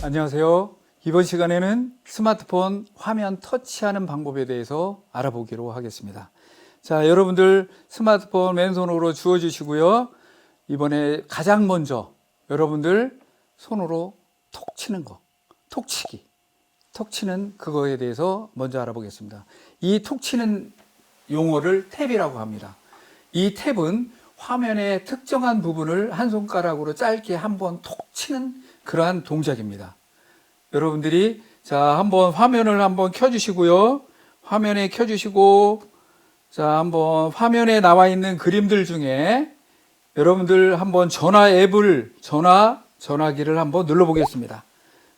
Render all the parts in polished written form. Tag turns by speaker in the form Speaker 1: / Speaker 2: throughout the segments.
Speaker 1: 안녕하세요. 이번 시간에는 스마트폰 화면 터치하는 방법에 대해서 알아보기로 하겠습니다. 자, 여러분들 스마트폰 맨손으로 주워주시고요. 이번에 가장 먼저 여러분들 손으로 톡 치는 거, 톡 치기. 톡 치는 그거에 대해서 먼저 알아보겠습니다. 이 톡 치는 용어를 탭이라고 합니다. 이 탭은 화면의 특정한 부분을 한 손가락으로 짧게 한번 톡 치는 그러한 동작입니다. 여러분들이 자 한번 화면을 한번 켜주시고요. 화면에 켜주시고 자 한번 화면에 나와 있는 그림들 중에 여러분들 한번 전화기를 한번 눌러보겠습니다.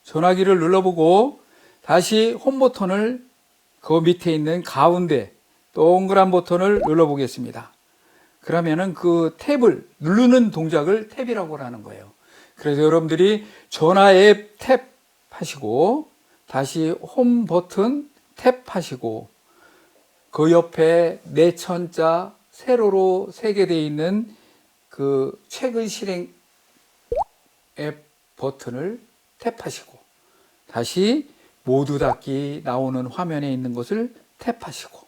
Speaker 1: 전화기를 눌러보고 다시 홈 버튼을 그 밑에 있는 가운데 동그란 버튼을 눌러보겠습니다. 그러면은 그 탭을 누르는 동작을 탭이라고 하는 거예요. 그래서 여러분들이 전화 앱 탭 하시고 다시 홈 버튼 탭 하시고 그 옆에 내천자 세로로 세개되어 있는 그 최근 실행 앱 버튼을 탭하시고 다시 모두 닫기 나오는 화면에 있는 것을 탭하시고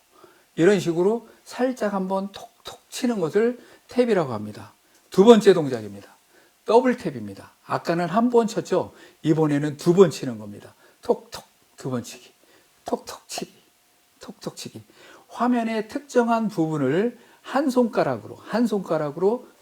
Speaker 1: 이런 식으로 살짝 한번 톡톡 치는 것을 탭이라고 합니다. 두 번째 동작입니다. 더블 탭입니다. 아까는 한 번 쳤죠? 이번에는 두 번 치는 겁니다. 톡톡 두 번 치기, 톡톡 치기, 톡톡 치기. 화면의 특정한 부분을 한 손가락으로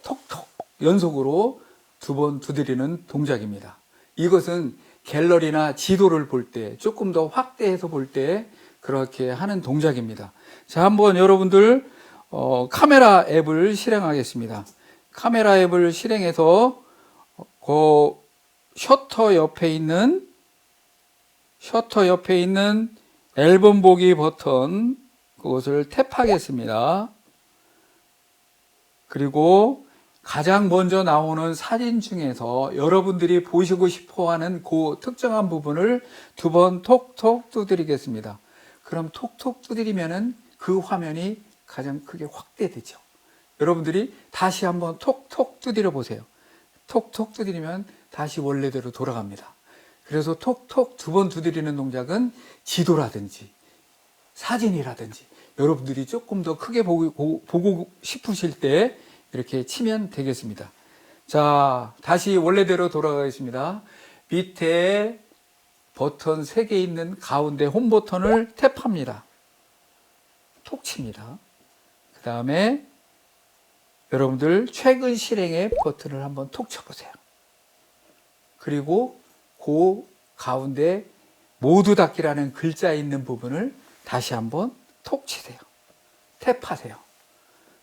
Speaker 1: 톡톡 연속으로 두 번 두드리는 동작입니다. 이것은 갤러리나 지도를 볼 때 조금 더 확대해서 볼 때 그렇게 하는 동작입니다. 자, 한번 여러분들 카메라 앱을 실행하겠습니다. 카메라 앱을 실행해서 그 셔터 옆에 있는 앨범 보기 버튼 그것을 탭하겠습니다. 그리고 가장 먼저 나오는 사진 중에서 여러분들이 보시고 싶어 하는 그 특정한 부분을 두 번 톡톡 두드리겠습니다. 그럼 톡톡 두드리면은 그 화면이 가장 크게 확대되죠. 여러분들이 다시 한번 톡톡 두드려 보세요. 톡톡 두드리면 다시 원래대로 돌아갑니다. 그래서 톡톡 두 번 두드리는 동작은 지도라든지 사진이라든지 여러분들이 조금 더 크게 보고 싶으실 때 이렇게 치면 되겠습니다. 자, 다시 원래대로 돌아가겠습니다. 밑에 버튼 3개 있는 가운데 홈 버튼을 탭합니다. 톡 칩니다. 그 다음에 여러분들 최근 실행의 버튼을 한번 톡 쳐보세요. 그리고 그 가운데 모두 닫기라는 글자 있는 부분을 다시 한번 톡 치세요. 탭하세요.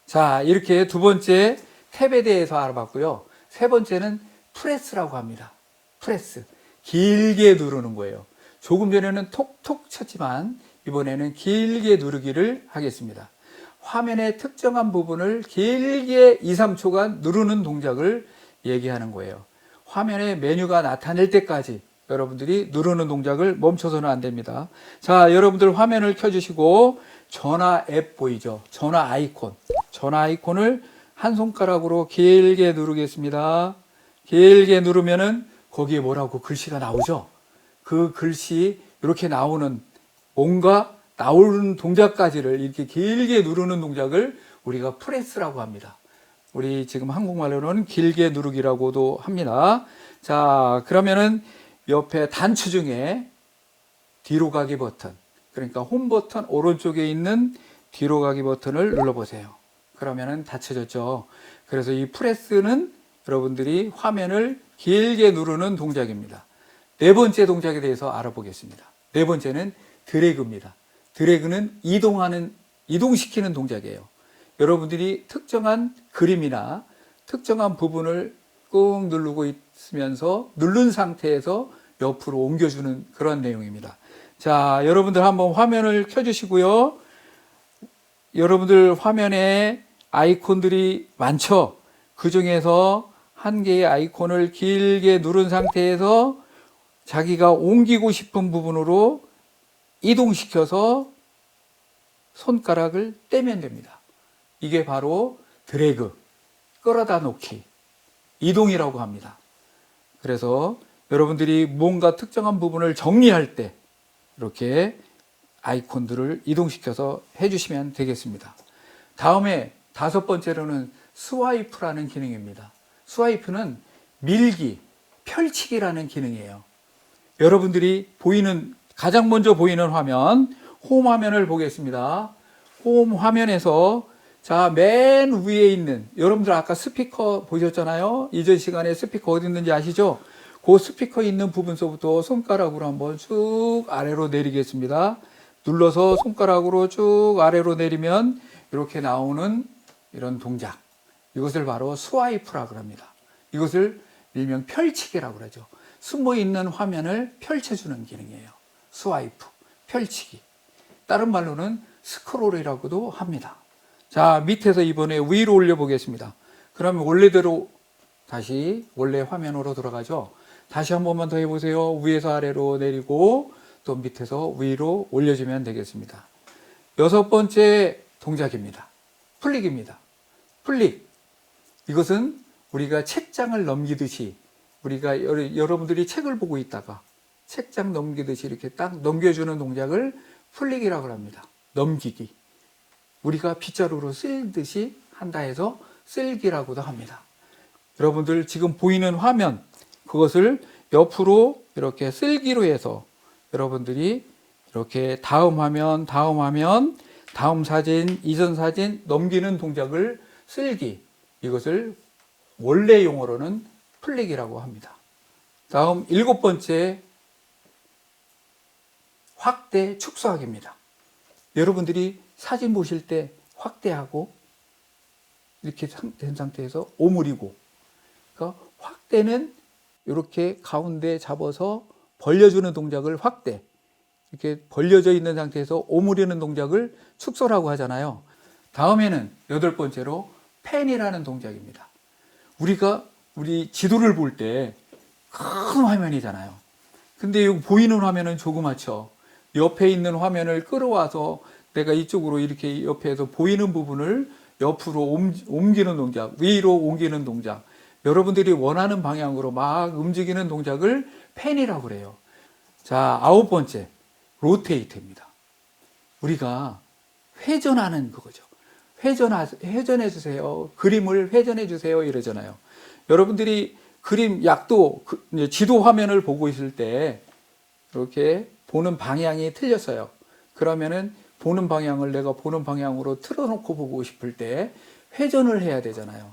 Speaker 1: 자, 이렇게 두 번째 탭에 대해서 알아봤고요. 세 번째는 프레스라고 합니다. 프레스. 길게 누르는 거예요. 조금 전에는 톡톡 쳤지만 이번에는 길게 누르기를 하겠습니다. 화면의 특정한 부분을 길게 2, 3초간 누르는 동작을 얘기하는 거예요. 화면에 메뉴가 나타날 때까지 여러분들이 누르는 동작을 멈춰서는 안 됩니다. 자, 여러분들 화면을 켜주시고 전화 앱 보이죠? 전화 아이콘을 한 손가락으로 길게 누르겠습니다. 길게 누르면은 거기에 뭐라고 글씨가 나오죠? 그 글씨 이렇게 나오는 뭔가 나오는 동작까지를 이렇게 길게 누르는 동작을 우리가 프레스라고 합니다. 우리 지금 한국말로는 길게 누르기라고도 합니다. 자, 그러면은 옆에 단추 중에 뒤로 가기 버튼, 그러니까 홈 버튼 오른쪽에 있는 뒤로 가기 버튼을 눌러보세요. 그러면은 닫혀졌죠. 그래서 이 프레스는 여러분들이 화면을 길게 누르는 동작입니다. 네 번째 동작에 대해서 알아보겠습니다. 네 번째는 드래그입니다. 드래그는 이동시키는 동작이에요. 여러분들이 특정한 그림이나 특정한 부분을 꾹 누르고 있으면서 누른 상태에서 옆으로 옮겨주는 그런 내용입니다. 자, 여러분들 한번 화면을 켜주시고요. 여러분들 화면에 아이콘들이 많죠? 그 중에서 한 개의 아이콘을 길게 누른 상태에서 자기가 옮기고 싶은 부분으로 이동시켜서 손가락을 떼면 됩니다. 이게 바로 드래그, 끌어다 놓기, 이동이라고 합니다. 그래서 여러분들이 뭔가 특정한 부분을 정리할 때 이렇게 아이콘들을 이동시켜서 해주시면 되겠습니다. 다음에 5번째로는 스와이프라는 기능입니다. 스와이프는 밀기, 펼치기라는 기능이에요. 여러분들이 가장 먼저 보이는 화면, 홈 화면을 보겠습니다. 홈 화면에서 자, 맨 위에 있는, 여러분들 아까 스피커 보셨잖아요? 이전 시간에 스피커 어디 있는지 아시죠? 그 스피커 있는 부분서부터 손가락으로 한번 쭉 아래로 내리겠습니다. 눌러서 손가락으로 쭉 아래로 내리면 이렇게 나오는 이런 동작. 이것을 바로 스와이프라고 합니다. 이것을 일명 펼치기라고 그러죠. 숨어 있는 화면을 펼쳐주는 기능이에요. 스와이프, 펼치기. 다른 말로는 스크롤이라고도 합니다. 자, 밑에서 이번에 위로 올려보겠습니다. 그러면 원래대로 다시 원래 화면으로 돌아가죠. 다시 한 번만 더 해보세요. 위에서 아래로 내리고 또 밑에서 위로 올려주면 되겠습니다. 6번째 동작입니다. 플릭입니다. 플릭. 이것은 우리가 책장을 넘기듯이 우리가 여러분들이 책을 보고 있다가 책장 넘기듯이 이렇게 딱 넘겨주는 동작을 플릭이라고 합니다. 넘기기. 우리가 빗자루로 쓸듯이 한다 해서 쓸기라고도 합니다. 여러분들 지금 보이는 화면 그것을 옆으로 이렇게 쓸기로 해서 여러분들이 이렇게 다음 화면, 다음 사진, 이전 사진 넘기는 동작을 쓸기. 이것을 원래 용어로는 플릭이라고 합니다. 다음 7번째 확대, 축소하기입니다. 여러분들이 사진 보실 때 확대하고 이렇게 된 상태에서 오므리고, 그러니까 확대는 이렇게 가운데 잡아서 벌려주는 동작을 확대, 이렇게 벌려져 있는 상태에서 오므리는 동작을 축소라고 하잖아요. 다음에는 8번째로 펜이라는 동작입니다. 우리 지도를 볼 때 큰 화면이잖아요. 근데 여기 보이는 화면은 조그맣죠. 옆에 있는 화면을 끌어와서 내가 이쪽으로 이렇게 옆에서 보이는 부분을 옆으로 옮기는 동작, 위로 옮기는 동작, 여러분들이 원하는 방향으로 막 움직이는 동작을 펜이라고 그래요. 자, 9번째 로테이트입니다. 우리가 회전하는 그거죠. 회전해 주세요. 그림을 회전해 주세요. 이러잖아요. 여러분들이 그림 약도 지도 화면을 보고 있을 때 이렇게 보는 방향이 틀렸어요. 그러면은 보는 방향을 내가 보는 방향으로 틀어놓고 보고 싶을 때 회전을 해야 되잖아요.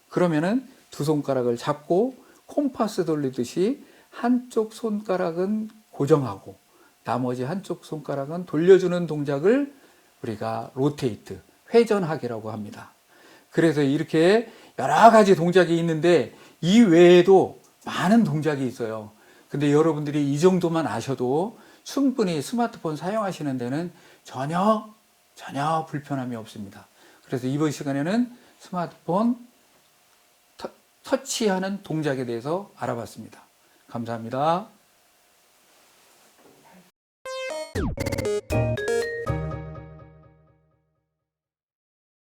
Speaker 1: 그러면은 두 손가락을 잡고 콤파스 돌리듯이 한쪽 손가락은 고정하고 나머지 한쪽 손가락은 돌려주는 동작을 우리가 로테이트, 회전하기라고 합니다. 그래서 이렇게 여러 가지 동작이 있는데 이 외에도 많은 동작이 있어요. 근데 여러분들이 이 정도만 아셔도 충분히 스마트폰 사용하시는 데는 전혀 불편함이 없습니다. 그래서 이번 시간에는 스마트폰 터치하는 동작에 대해서 알아봤습니다. 감사합니다.